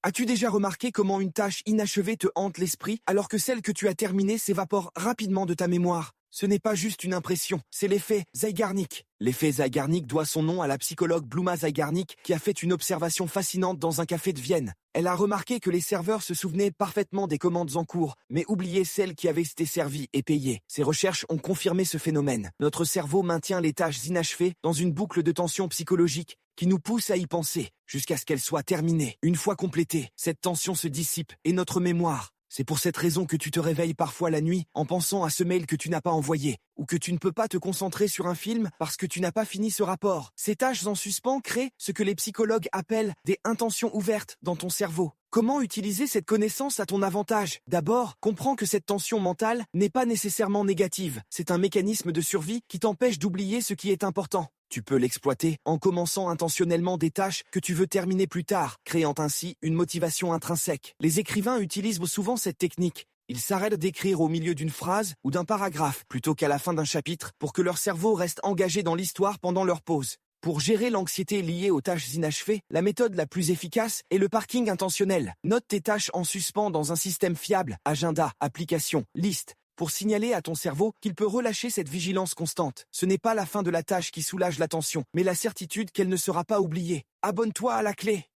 As-tu déjà remarqué comment une tâche inachevée te hante l'esprit alors que celle que tu as terminée s'évapore rapidement de ta mémoire? Ce n'est pas juste une impression, c'est l'effet Zeigarnik. L'effet Zeigarnik doit son nom à la psychologue Bluma Zeigarnik qui a fait une observation fascinante dans un café de Vienne. Elle a remarqué que les serveurs se souvenaient parfaitement des commandes en cours, mais oubliaient celles qui avaient été servies et payées. Ces recherches ont confirmé ce phénomène. Notre cerveau maintient les tâches inachevées dans une boucle de tension psychologique qui nous pousse à y penser jusqu'à ce qu'elles soient terminées. Une fois complétées, cette tension se dissipe et notre mémoire. C'est pour cette raison que tu te réveilles parfois la nuit en pensant à ce mail que tu n'as pas envoyé, ou que tu ne peux pas te concentrer sur un film parce que tu n'as pas fini ce rapport. Ces tâches en suspens créent ce que les psychologues appellent des intentions ouvertes dans ton cerveau. Comment utiliser cette connaissance à ton avantage? D'abord, comprends que cette tension mentale n'est pas nécessairement négative. C'est un mécanisme de survie qui t'empêche d'oublier ce qui est important. Tu peux l'exploiter en commençant intentionnellement des tâches que tu veux terminer plus tard, créant ainsi une motivation intrinsèque. Les écrivains utilisent souvent cette technique. Ils s'arrêtent d'écrire au milieu d'une phrase ou d'un paragraphe plutôt qu'à la fin d'un chapitre pour que leur cerveau reste engagé dans l'histoire pendant leur pause. Pour gérer l'anxiété liée aux tâches inachevées, la méthode la plus efficace est le parking intentionnel. Note tes tâches en suspens dans un système fiable, agenda, application, liste, pour signaler à ton cerveau qu'il peut relâcher cette vigilance constante. Ce n'est pas la fin de la tâche qui soulage la tension, mais la certitude qu'elle ne sera pas oubliée. Abonne-toi à la clé.